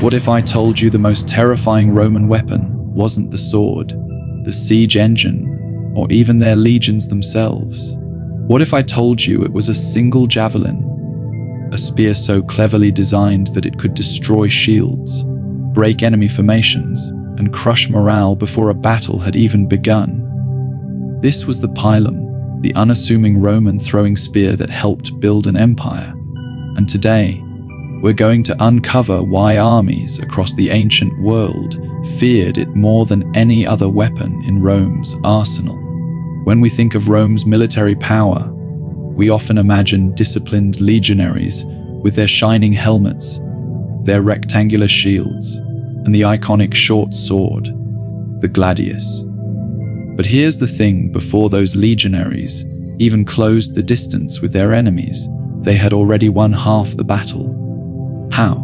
What if I told you the most terrifying Roman weapon wasn't the sword, the siege engine, or even their legions themselves? What if I told you it was a single javelin, a spear so cleverly designed that it could destroy shields, break enemy formations, and crush morale before a battle had even begun? This was the pilum, the unassuming Roman throwing spear that helped build an empire. And today, we're going to uncover why armies across the ancient world feared it more than any other weapon in Rome's arsenal. When we think of Rome's military power, we often imagine disciplined legionaries with their shining helmets, their rectangular shields, and the iconic short sword, the gladius. But here's the thing: before those legionaries even closed the distance with their enemies, they had already won half the battle. How?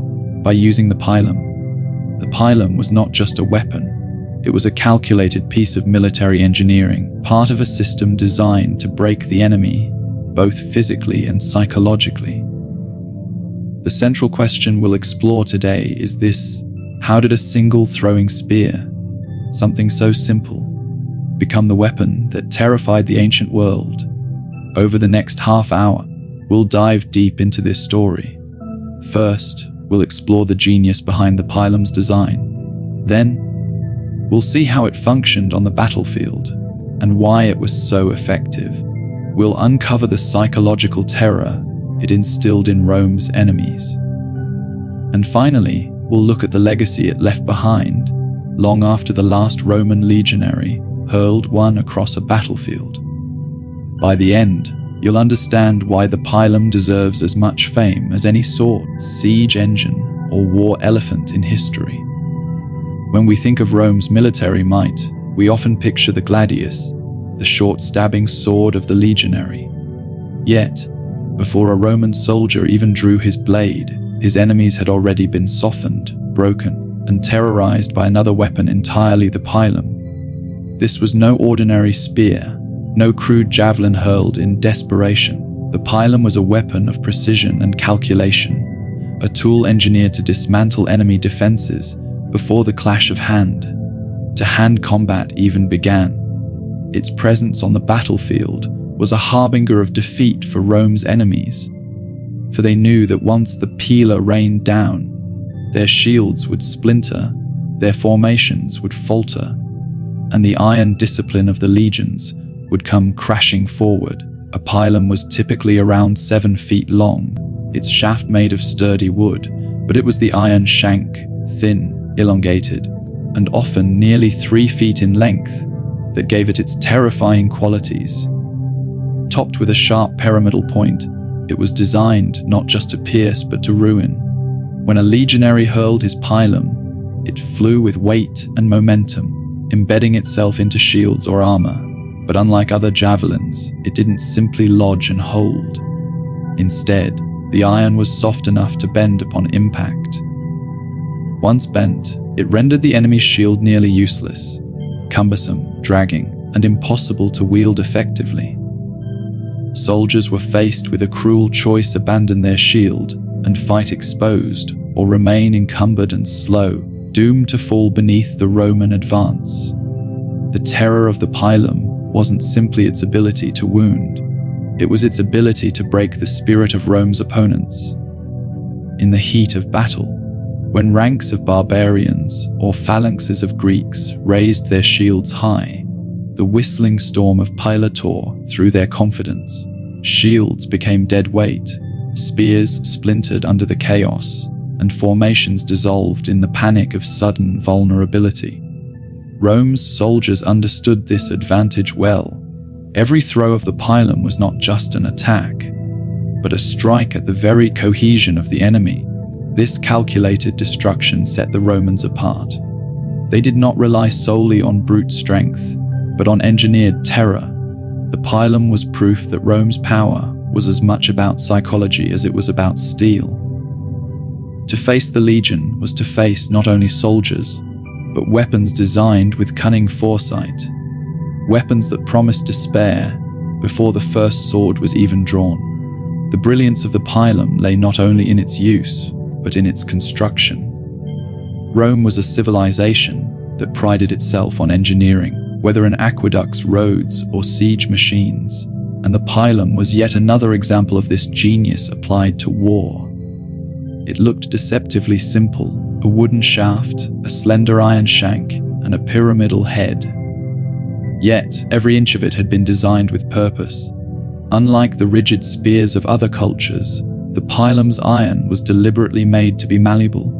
By using the pilum. The pilum was not just a weapon. It was a calculated piece of military engineering, part of a system designed to break the enemy, both physically and psychologically. The central question we'll explore today is this: how did a single throwing spear, something so simple, become the weapon that terrified the ancient world? Over the next half hour, we'll dive deep into this story. First, we'll explore the genius behind the pilum's design. Then, we'll see how it functioned on the battlefield and why it was so effective. We'll uncover the psychological terror it instilled in Rome's enemies. And finally, we'll look at the legacy it left behind long after the last Roman legionary hurled one across a battlefield. By the end, you'll understand why the pilum deserves as much fame as any sword, siege engine, or war elephant in history. When we think of Rome's military might, we often picture the gladius, the short stabbing sword of the legionary. Yet, before a Roman soldier even drew his blade, his enemies had already been softened, broken, and terrorized by another weapon entirely: the pilum. This was no ordinary spear, no crude javelin hurled in desperation. The pilum was a weapon of precision and calculation, a tool engineered to dismantle enemy defenses before the clash of hand-to-hand combat even began. Its presence on the battlefield was a harbinger of defeat for Rome's enemies, for they knew that once the pila rained down, their shields would splinter, their formations would falter, and the iron discipline of the legions would come crashing forward. A pilum was typically around 7 feet long, its shaft made of sturdy wood, but it was the iron shank, thin, elongated, and often nearly 3 feet in length, that gave it its terrifying qualities. Topped with a sharp pyramidal point, it was designed not just to pierce but to ruin. When a legionary hurled his pilum, it flew with weight and momentum, embedding itself into shields or armor. But unlike other javelins, it didn't simply lodge and hold. Instead, the iron was soft enough to bend upon impact. Once bent, it rendered the enemy's shield nearly useless, cumbersome, dragging, and impossible to wield effectively. Soldiers were faced with a cruel choice: abandon their shield and fight exposed, or remain encumbered and slow, doomed to fall beneath the Roman advance. The terror of the pilum wasn't simply its ability to wound, it was its ability to break the spirit of Rome's opponents. In the heat of battle, when ranks of barbarians or phalanxes of Greeks raised their shields high, the whistling storm of pila tore through their confidence. Shields became dead weight, spears splintered under the chaos, and formations dissolved in the panic of sudden vulnerability. Rome's soldiers understood this advantage well. Every throw of the pilum was not just an attack, but a strike at the very cohesion of the enemy. This calculated destruction set the Romans apart. They did not rely solely on brute strength, but on engineered terror. The pilum was proof that Rome's power was as much about psychology as it was about steel. To face the legion was to face not only soldiers, but weapons designed with cunning foresight, weapons that promised despair before the first sword was even drawn. The brilliance of the pilum lay not only in its use, but in its construction. Rome was a civilization that prided itself on engineering, whether in aqueducts, roads, or siege machines, and the pilum was yet another example of this genius applied to war. It looked deceptively simple: a wooden shaft, a slender iron shank, and a pyramidal head. Yet, every inch of it had been designed with purpose. Unlike the rigid spears of other cultures, the pilum's iron was deliberately made to be malleable.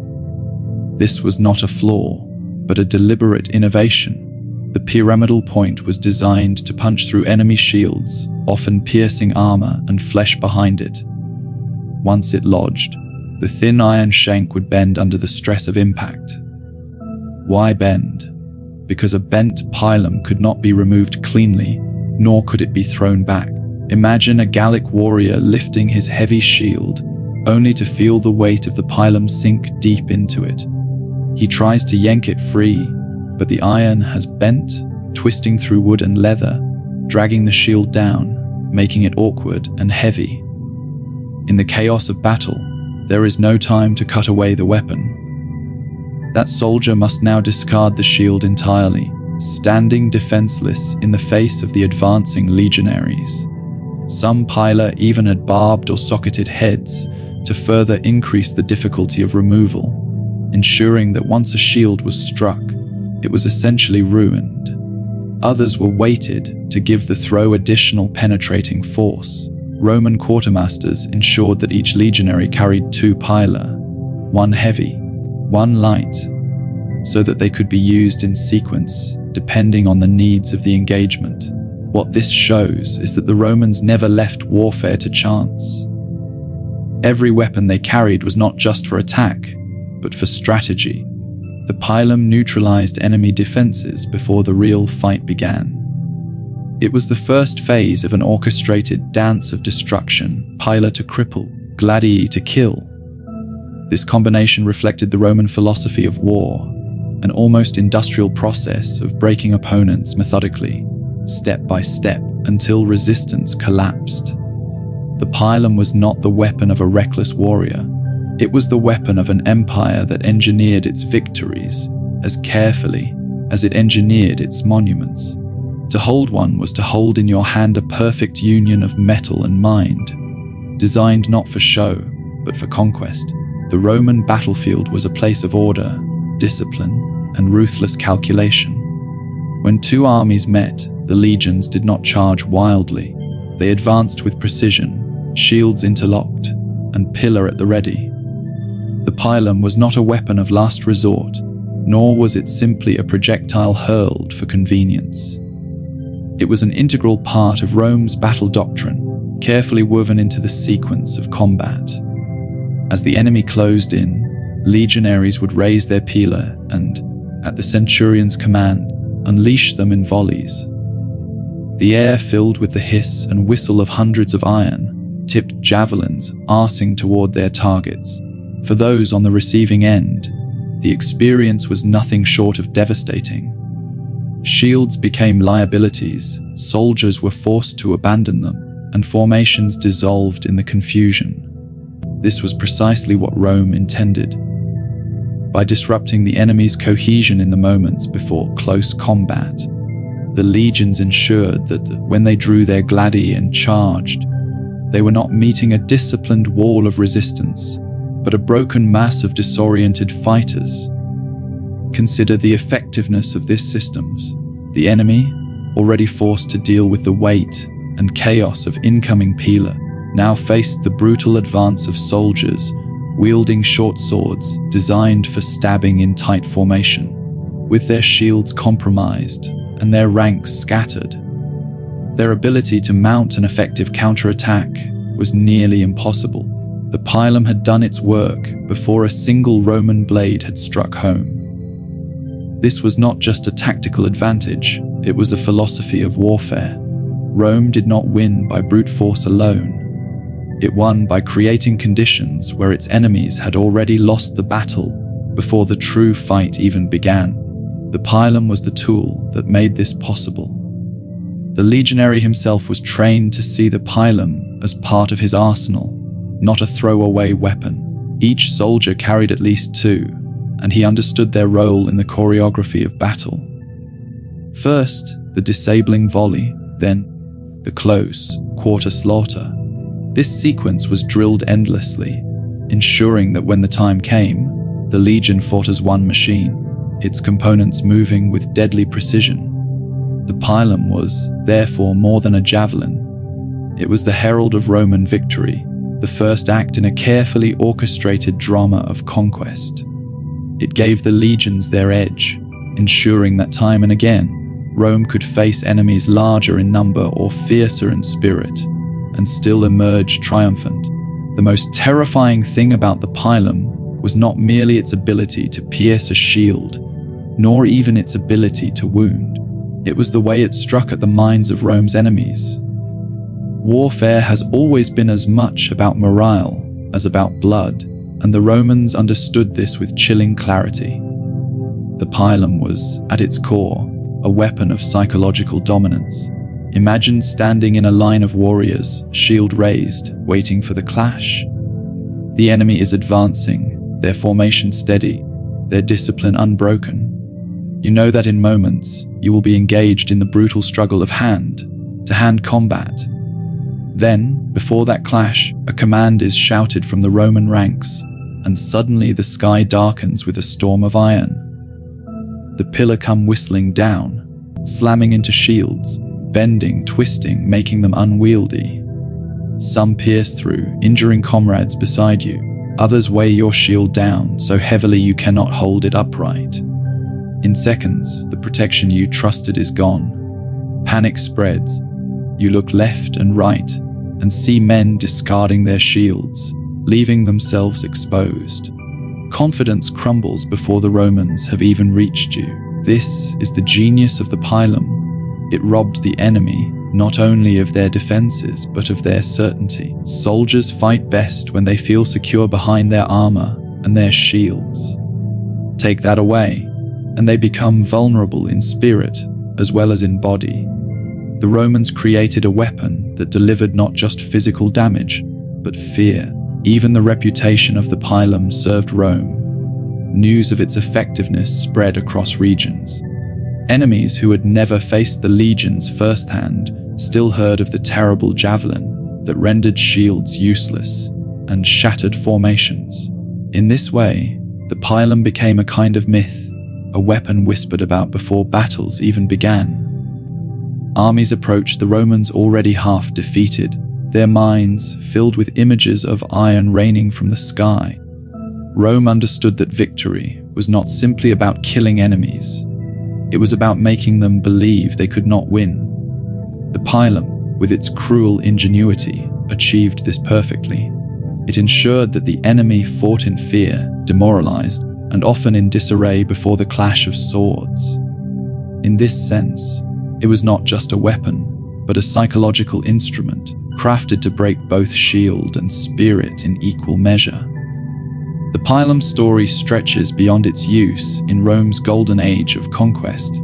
This was not a flaw, but a deliberate innovation. The pyramidal point was designed to punch through enemy shields, often piercing armor and flesh behind it. Once it lodged, the thin iron shank would bend under the stress of impact. Why bend? Because a bent pilum could not be removed cleanly, nor could it be thrown back. Imagine a Gallic warrior lifting his heavy shield, only to feel the weight of the pilum sink deep into it. He tries to yank it free, but the iron has bent, twisting through wood and leather, dragging the shield down, making it awkward and heavy. In the chaos of battle, there is no time to cut away the weapon. That soldier must now discard the shield entirely, standing defenseless in the face of the advancing legionaries. Some pila even had barbed or socketed heads to further increase the difficulty of removal, ensuring that once a shield was struck, it was essentially ruined. Others were weighted to give the throw additional penetrating force. Roman quartermasters ensured that each legionary carried 2 pila, one heavy, one light, so that they could be used in sequence depending on the needs of the engagement. What this shows is that the Romans never left warfare to chance. Every weapon they carried was not just for attack, but for strategy. The pilum neutralized enemy defenses before the real fight began. It was the first phase of an orchestrated dance of destruction: pila to cripple, gladiator to kill. This combination reflected the Roman philosophy of war, an almost industrial process of breaking opponents methodically, step by step, until resistance collapsed. The pilum was not the weapon of a reckless warrior. It was the weapon of an empire that engineered its victories as carefully as it engineered its monuments. To hold one was to hold in your hand a perfect union of metal and mind, designed not for show, but for conquest. The Roman battlefield was a place of order, discipline, and ruthless calculation. When 2 armies met, the legions did not charge wildly. They advanced with precision, shields interlocked, and pillar at the ready. The pilum was not a weapon of last resort, nor was it simply a projectile hurled for convenience. It was an integral part of Rome's battle doctrine, carefully woven into the sequence of combat. As the enemy closed in, legionaries would raise their pila and, at the centurion's command, unleash them in volleys. The air filled with the hiss and whistle of hundreds of iron-tipped javelins arcing toward their targets. For those on the receiving end, the experience was nothing short of devastating. Shields became liabilities, soldiers were forced to abandon them, and formations dissolved in the confusion. This was precisely what Rome intended. By disrupting the enemy's cohesion in the moments before close combat, the legions ensured that when they drew their gladi and charged, they were not meeting a disciplined wall of resistance, but a broken mass of disoriented fighters. Consider the effectiveness of this systems. The enemy, already forced to deal with the weight and chaos of incoming pila, now faced the brutal advance of soldiers wielding short swords designed for stabbing in tight formation. With their shields compromised and their ranks scattered, their ability to mount an effective counterattack was nearly impossible. The pilum had done its work before a single Roman blade had struck home. This was not just a tactical advantage, it was a philosophy of warfare. Rome did not win by brute force alone. It won by creating conditions where its enemies had already lost the battle before the true fight even began. The pilum was the tool that made this possible. The legionary himself was trained to see the pilum as part of his arsenal, not a throwaway weapon. Each soldier carried at least 2, and he understood their role in the choreography of battle. First, the disabling volley, then the close, quarter slaughter. This sequence was drilled endlessly, ensuring that when the time came, the legion fought as one machine, its components moving with deadly precision. The pilum was, therefore, more than a javelin. It was the herald of Roman victory, the first act in a carefully orchestrated drama of conquest. It gave the legions their edge, ensuring that time and again, Rome could face enemies larger in number or fiercer in spirit, and still emerge triumphant. The most terrifying thing about the pilum was not merely its ability to pierce a shield, nor even its ability to wound. It was the way it struck at the minds of Rome's enemies. Warfare has always been as much about morale as about blood, and the Romans understood this with chilling clarity. The pilum was, at its core, a weapon of psychological dominance. Imagine standing in a line of warriors, shield raised, waiting for the clash. The enemy is advancing, their formation steady, their discipline unbroken. You know that in moments, you will be engaged in the brutal struggle of hand-to-hand combat. Then, before that clash, a command is shouted from the Roman ranks, and suddenly the sky darkens with a storm of iron. The pillar come whistling down, slamming into shields, bending, twisting, making them unwieldy. Some pierce through, injuring comrades beside you. Others weigh your shield down so heavily you cannot hold it upright. In seconds, the protection you trusted is gone. Panic spreads. You look left and right and see men discarding their shields, leaving themselves exposed. Confidence crumbles before the Romans have even reached you. This is the genius of the pilum. It robbed the enemy not only of their defenses but of their certainty. Soldiers fight best when they feel secure behind their armor and their shields. Take that away, and they become vulnerable in spirit as well as in body. The Romans created a weapon that delivered not just physical damage, but fear. Even the reputation of the pilum served Rome. News of its effectiveness spread across regions. Enemies who had never faced the legions firsthand still heard of the terrible javelin that rendered shields useless and shattered formations. In this way, the pilum became a kind of myth, a weapon whispered about before battles even began. Armies approached the Romans already half defeated, their minds filled with images of iron raining from the sky. Rome understood that victory was not simply about killing enemies. It was about making them believe they could not win. The pilum, with its cruel ingenuity, achieved this perfectly. It ensured that the enemy fought in fear, demoralized, and often in disarray before the clash of swords. In this sense, it was not just a weapon, but a psychological instrument, crafted to break both shield and spirit in equal measure. The pilum story stretches beyond its use in Rome's golden age of conquest.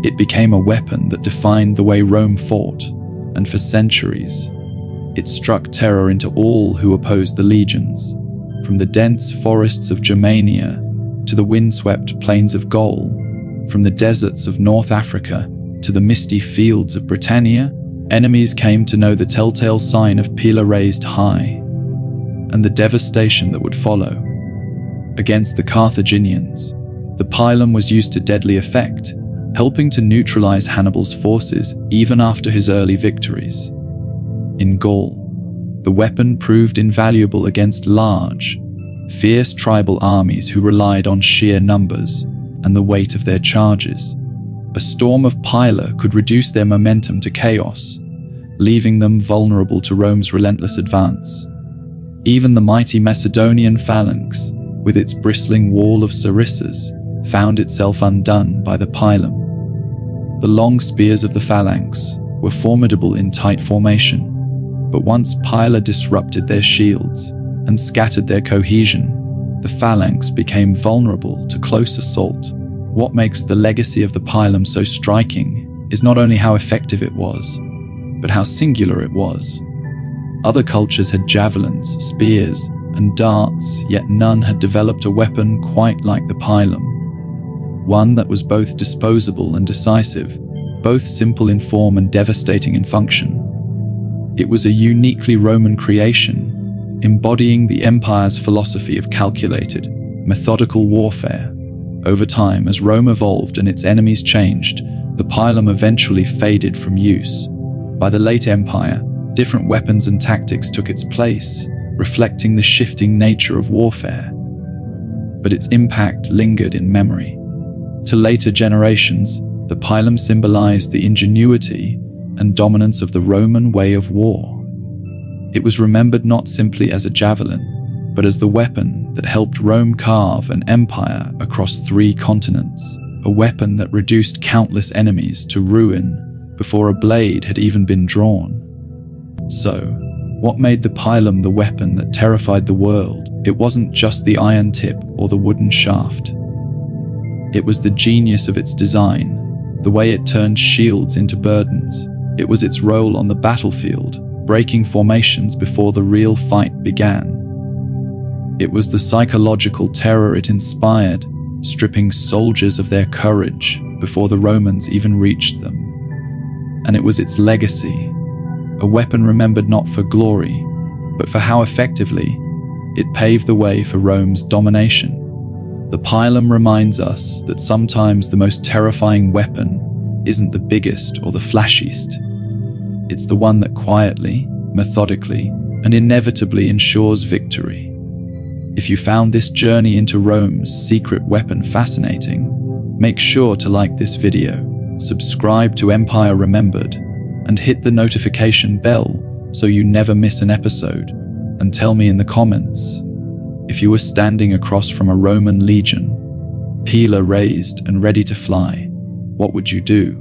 It became a weapon that defined the way Rome fought, and for centuries, it struck terror into all who opposed the legions, from the dense forests of Germania to the windswept plains of Gaul, from the deserts of North Africa to the misty fields of Britannia. Enemies came to know the telltale sign of pilum raised high, and the devastation that would follow. Against the Carthaginians, the pilum was used to deadly effect, helping to neutralize Hannibal's forces even after his early victories. In Gaul, the weapon proved invaluable against large, fierce tribal armies who relied on sheer numbers and the weight of their charges. A storm of pilum could reduce their momentum to chaos, leaving them vulnerable to Rome's relentless advance. Even the mighty Macedonian phalanx, with its bristling wall of sarissas, found itself undone by the pilum. The long spears of the phalanx were formidable in tight formation, but once pilum disrupted their shields and scattered their cohesion, the phalanx became vulnerable to close assault. What makes the legacy of the pilum so striking is not only how effective it was, but how singular it was. Other cultures had javelins, spears, and darts, yet none had developed a weapon quite like the pilum. One that was both disposable and decisive, both simple in form and devastating in function. It was a uniquely Roman creation, embodying the empire's philosophy of calculated, methodical warfare. Over time, as Rome evolved and its enemies changed, the pilum eventually faded from use. By the late empire, different weapons and tactics took its place, reflecting the shifting nature of warfare. But its impact lingered in memory. To later generations, the pilum symbolized the ingenuity and dominance of the Roman way of war. It was remembered not simply as a javelin, but as the weapon that helped Rome carve an empire across 3 continents, a weapon that reduced countless enemies to ruin before a blade had even been drawn. So, what made the pilum the weapon that terrified the world? It wasn't just the iron tip or the wooden shaft. It was the genius of its design, the way it turned shields into burdens. It was its role on the battlefield, breaking formations before the real fight began. It was the psychological terror it inspired, stripping soldiers of their courage before the Romans even reached them. And it was its legacy, a weapon remembered not for glory, but for how effectively it paved the way for Rome's domination. The pilum reminds us that sometimes the most terrifying weapon isn't the biggest or the flashiest. It's the one that quietly, methodically, and inevitably ensures victory. If you found this journey into Rome's secret weapon fascinating, make sure to like this video, subscribe to Empire Remembered, and hit the notification bell so you never miss an episode. And tell me in the comments, if you were standing across from a Roman legion, pila raised and ready to fly, what would you do?